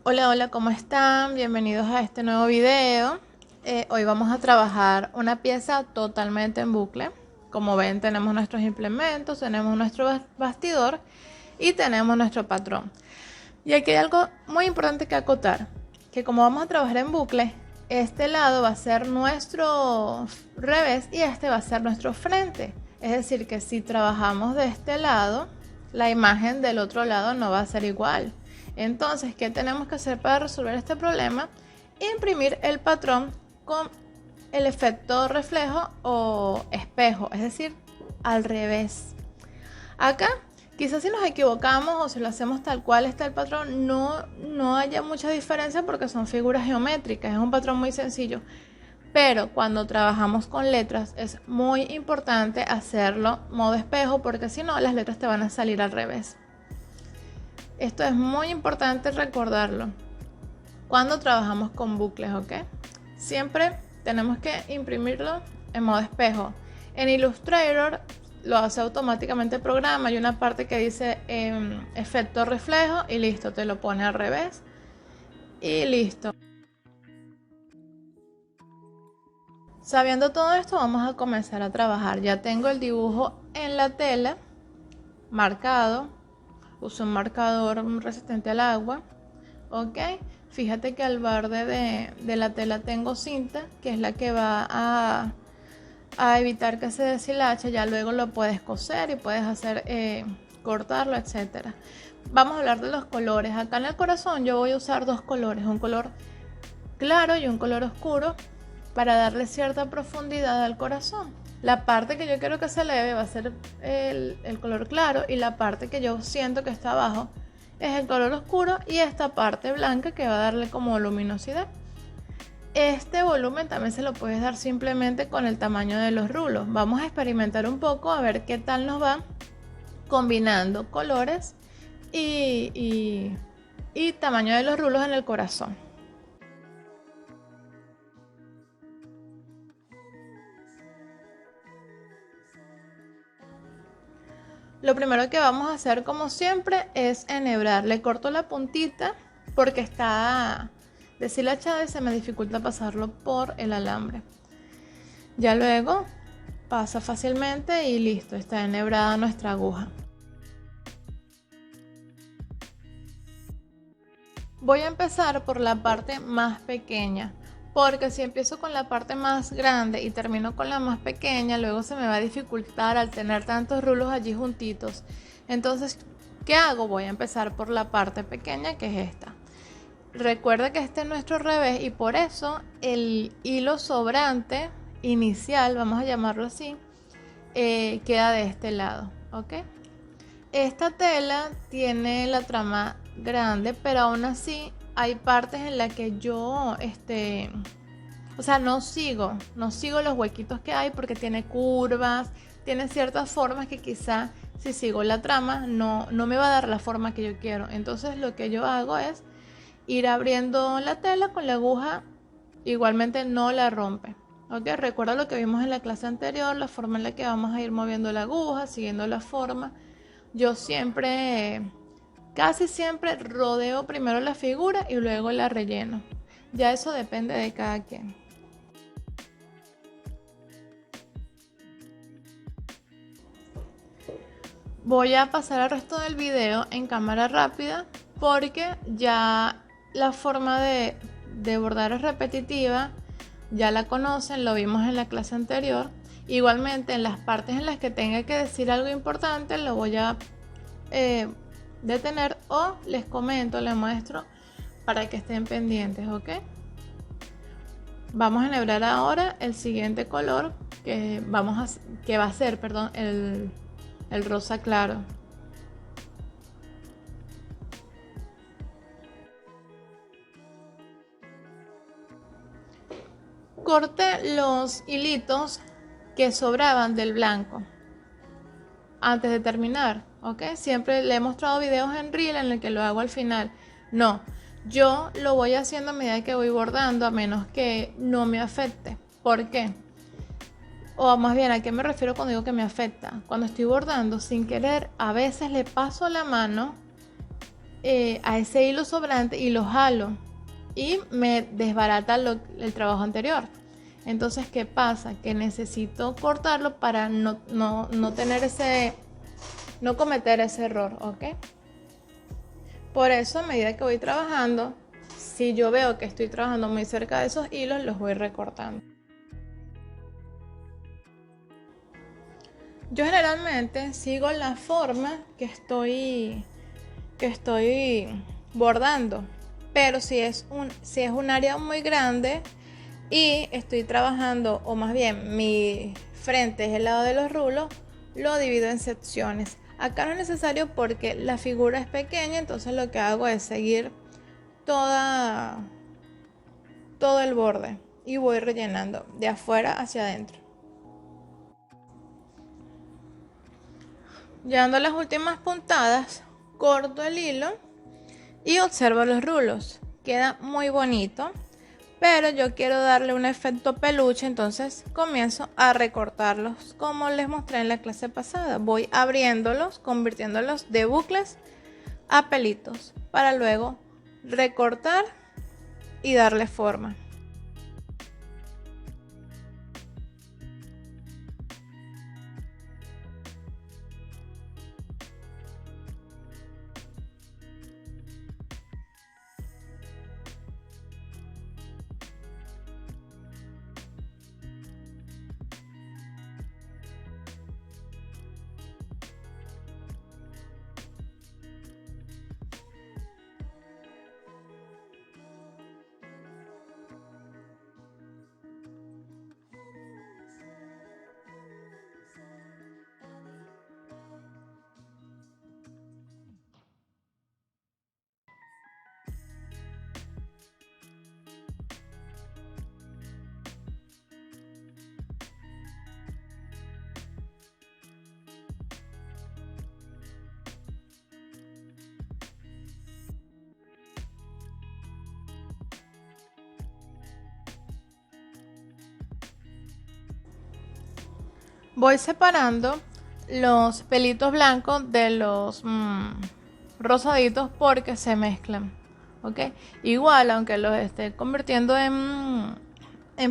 Hola, hola, ¿cómo están? Bienvenidos a este nuevo video. Hoy vamos a trabajar una pieza totalmente en bucle. Como ven, tenemos nuestros implementos, tenemos nuestro bastidor y tenemos nuestro patrón. Y aquí hay algo muy importante que acotar, que como vamos a trabajar en bucle, este lado va a ser nuestro revés y este va a ser nuestro frente. Es decir, que si trabajamos de este lado, la imagen del otro lado no va a ser igual. Entonces, ¿qué tenemos que hacer para resolver este problema? Imprimir el patrón con el efecto reflejo o espejo, es decir, al revés. Acá, quizás si nos equivocamos o si lo hacemos tal cual está el patrón, no haya mucha diferencia porque son figuras geométricas, es un patrón muy sencillo. Pero cuando trabajamos con letras es muy importante hacerlo modo espejo porque si no las letras te van a salir al revés. Esto es muy importante recordarlo cuando trabajamos con bucles, ¿ok? Siempre tenemos que imprimirlo en modo espejo. En Illustrator lo hace automáticamente el programa. Hay una parte que dice efecto reflejo y listo, te lo pone al revés y listo. Sabiendo todo esto, vamos a comenzar a trabajar. Ya tengo el dibujo en la tela marcado. Uso un marcador resistente al agua. Ok, fíjate que al borde de la tela tengo cinta, que es la que va a evitar que se deshilache. Ya luego lo puedes coser y puedes hacer cortarlo, etcétera. Vamos a hablar de los colores. Acá en el corazón yo voy a usar dos colores, un color claro y un color oscuro, para darle cierta profundidad al corazón. La parte que yo quiero que se eleve va a ser el color claro y la parte que yo siento que está abajo es el color oscuro y esta parte blanca que va a darle como luminosidad. Este volumen también se lo puedes dar simplemente con el tamaño de los rulos. Vamos a experimentar un poco a ver qué tal nos va combinando colores y tamaño de los rulos en el corazón. Lo primero que vamos a hacer, como siempre, es enhebrar. Le corto la puntita porque está deshilachada y se me dificulta pasarlo por el alambre. Ya luego pasa fácilmente y listo, está enhebrada nuestra aguja. Voy a empezar por la parte más pequeña, porque si empiezo con la parte más grande y termino con la más pequeña, luego se me va a dificultar al tener tantos rulos allí juntitos. Entonces, ¿qué hago? Voy a empezar por la parte pequeña, que es esta. Recuerda que este es nuestro revés y por eso el hilo sobrante inicial, vamos a llamarlo así, queda de este lado, ¿ok? Esta tela tiene la trama grande, pero aún así hay partes en las que yo, o sea, no sigo los huequitos que hay porque tiene curvas, tiene ciertas formas que quizá si sigo la trama no me va a dar la forma que yo quiero. Entonces lo que yo hago es ir abriendo la tela con la aguja, igualmente no la rompe. ¿Ok? Recuerda lo que vimos en la clase anterior, la forma en la que vamos a ir moviendo la aguja, siguiendo la forma. Yo siempre, casi siempre rodeo primero la figura y luego la relleno. Ya eso depende de cada quien. Voy a pasar el resto del video en cámara rápida porque ya la forma de bordar es repetitiva, ya la conocen, lo vimos en la clase anterior. Igualmente en las partes en las que tenga que decir algo importante lo voy a detener o les comento, les muestro para que estén pendientes, ¿ok? Vamos a enhebrar ahora el siguiente color que va a ser, perdón, el rosa claro. Corté los hilitos que sobraban del blanco antes de terminar, ¿ok? Siempre le he mostrado videos en Reel en el que lo hago al final. No, yo lo voy haciendo a medida que voy bordando, a menos que no me afecte. ¿Por qué? O más bien, ¿a qué me refiero cuando digo que me afecta? Cuando estoy bordando sin querer, a veces le paso la mano a ese hilo sobrante y lo jalo y me desbarata el trabajo anterior. Entonces, ¿qué pasa? Que necesito cortarlo para no tener no cometer ese error, ¿ok? Por eso, a medida que voy trabajando, si yo veo que estoy trabajando muy cerca de esos hilos, los voy recortando. Yo generalmente sigo la forma que estoy bordando, pero si es un área muy grande y estoy trabajando, o más bien mi frente es el lado de los rulos, lo divido en secciones. Acá no es necesario porque la figura es pequeña, entonces lo que hago es seguir todo el borde y voy rellenando de afuera hacia adentro. Llegando a las últimas puntadas, corto el hilo y observo los rulos. Queda muy bonito, pero yo quiero darle un efecto peluche, entonces comienzo a recortarlos como les mostré en la clase pasada. Voy abriéndolos, convirtiéndolos de bucles a pelitos para luego recortar y darle forma. Voy separando los pelitos blancos de los rosaditos porque se mezclan, ¿ok? Igual, aunque los esté convirtiendo en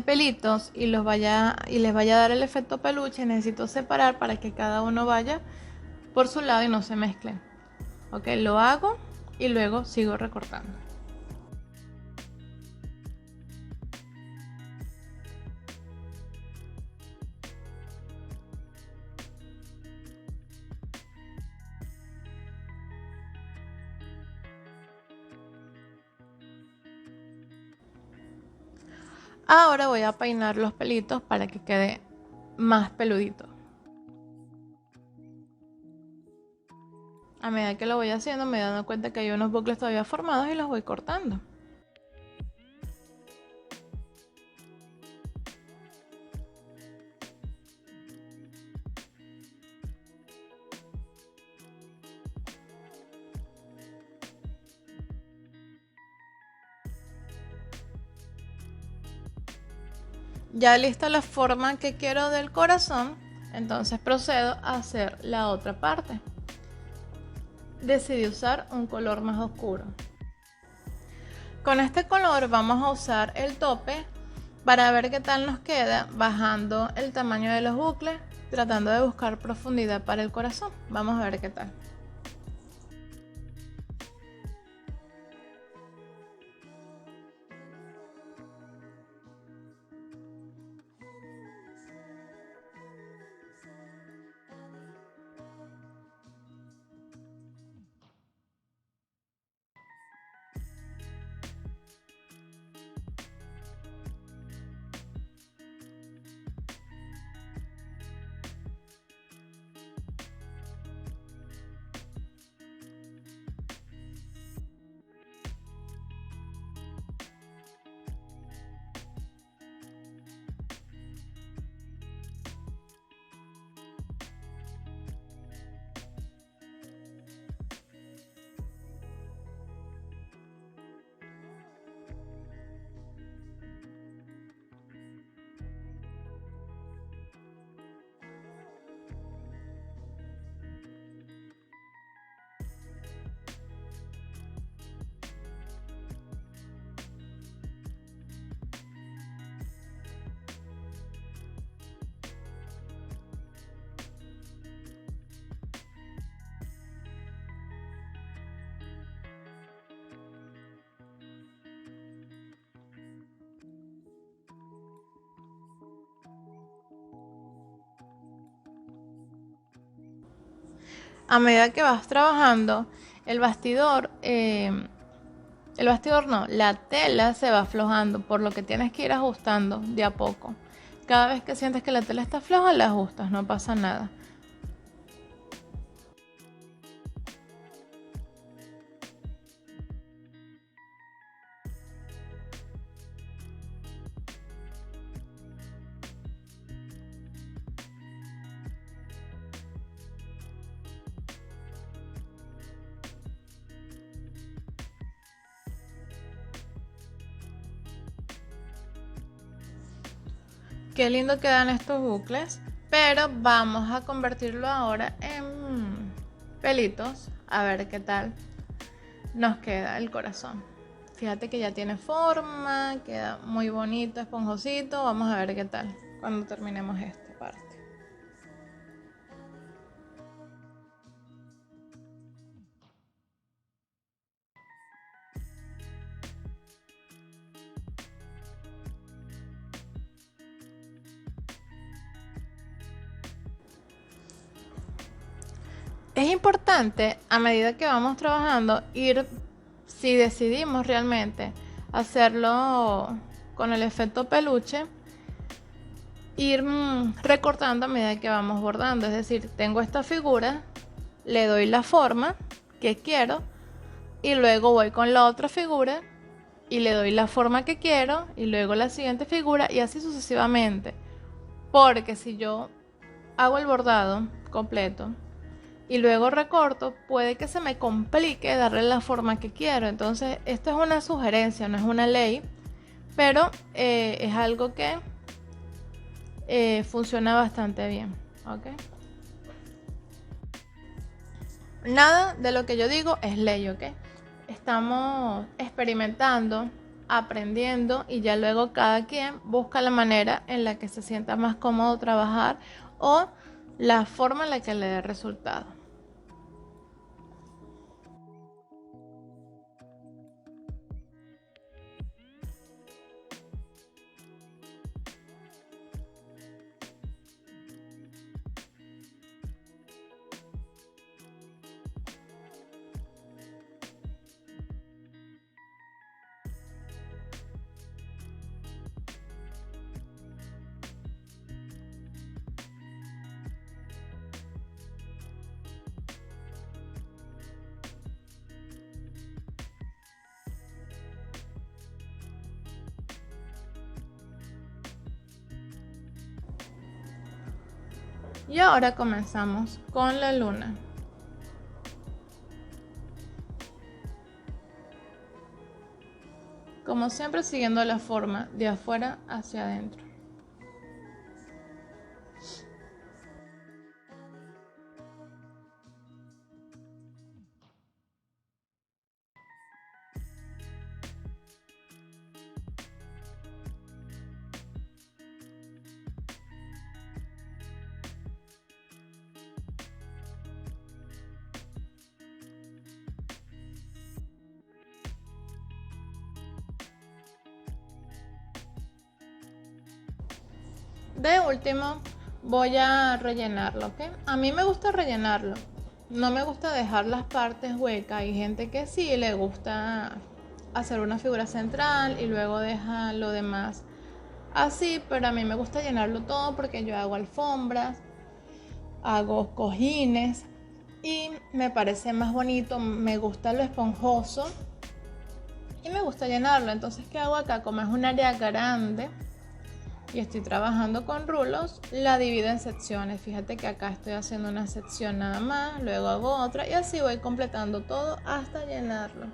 pelitos y les vaya a dar el efecto peluche, necesito separar para que cada uno vaya por su lado y no se mezclen, ¿ok? Lo hago y luego sigo recortando. Ahora voy a peinar los pelitos para que quede más peludito. A medida que lo voy haciendo me voy dando cuenta que hay unos bucles todavía formados y los voy cortando. Ya lista la forma que quiero del corazón, entonces procedo a hacer la otra parte. Decidí usar un color más oscuro. Con este color vamos a usar el tope para ver qué tal nos queda, bajando el tamaño de los bucles, tratando de buscar profundidad para el corazón. Vamos a ver qué tal. a medida que vas trabajando, el bastidor, no, la tela se va aflojando, por lo que tienes que ir ajustando de a poco. Cada vez que sientes que la tela está floja, la ajustas, no pasa nada. Qué lindo quedan estos bucles, pero vamos a convertirlo ahora en pelitos, a ver qué tal nos queda el corazón. Fíjate que ya tiene forma, queda muy bonito, esponjosito. Vamos a ver qué tal cuando terminemos esta parte. Es importante, a medida que vamos trabajando, ir, si decidimos realmente hacerlo con el efecto peluche, ir recortando a medida que vamos bordando. Es decir, tengo esta figura, le doy la forma que quiero y luego voy con la otra figura y le doy la forma que quiero y luego la siguiente figura y así sucesivamente. Porque si yo hago el bordado completo y luego recorto, puede que se me complique darle la forma que quiero. Entonces, esto es una sugerencia, no es una ley, pero es algo que funciona bastante bien. ¿Ok? Nada de lo que yo digo es ley, ¿ok? Estamos experimentando, aprendiendo y ya luego cada quien busca la manera en la que se sienta más cómodo trabajar o la forma en la que le dé resultado. Y ahora comenzamos con la luna. Como siempre, siguiendo la forma de afuera hacia adentro. De último, voy a rellenarlo, ¿ok? A mí me gusta rellenarlo. No me gusta dejar las partes huecas. Hay gente que sí le gusta hacer una figura central y luego deja lo demás así, pero a mí me gusta llenarlo todo porque yo hago alfombras, hago cojines y me parece más bonito, me gusta lo esponjoso y me gusta llenarlo. Entonces, ¿qué hago acá? Como es un área grande y estoy trabajando con rulos, la divido en secciones. Fíjate que acá estoy haciendo una sección nada más, luego hago otra y así voy completando todo hasta llenarlo.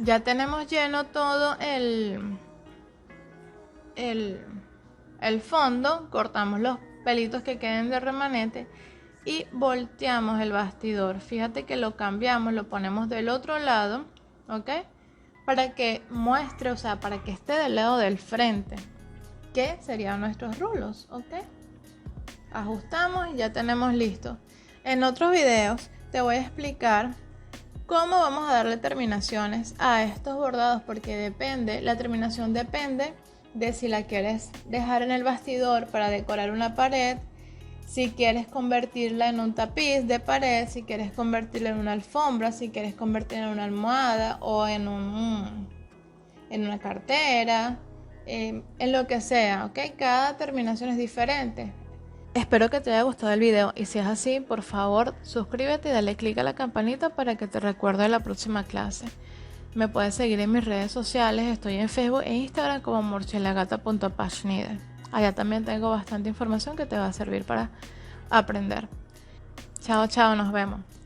Ya tenemos lleno todo el fondo, cortamos los pelitos que queden de remanente y volteamos el bastidor. Fíjate que lo cambiamos, lo ponemos del otro lado, ¿ok? Para que muestre, o sea, para que esté del lado del frente, que serían nuestros rulos, ¿ok? Ajustamos y ya tenemos listo. En otros videos te voy a explicar cómo vamos a darle terminaciones a estos bordados, porque depende, la terminación depende de si la quieres dejar en el bastidor para decorar una pared, si quieres convertirla en un tapiz de pared, si quieres convertirla en una alfombra, si quieres convertirla en una almohada o en una cartera, en lo que sea, ¿ok? Cada terminación es diferente. Espero que te haya gustado el video y si es así, por favor suscríbete y dale click a la campanita para que te recuerde la próxima clase. Me puedes seguir en mis redes sociales, estoy en Facebook e Instagram como murcielagata.passionate. Allá también tengo bastante información que te va a servir para aprender. Chao, chao, nos vemos.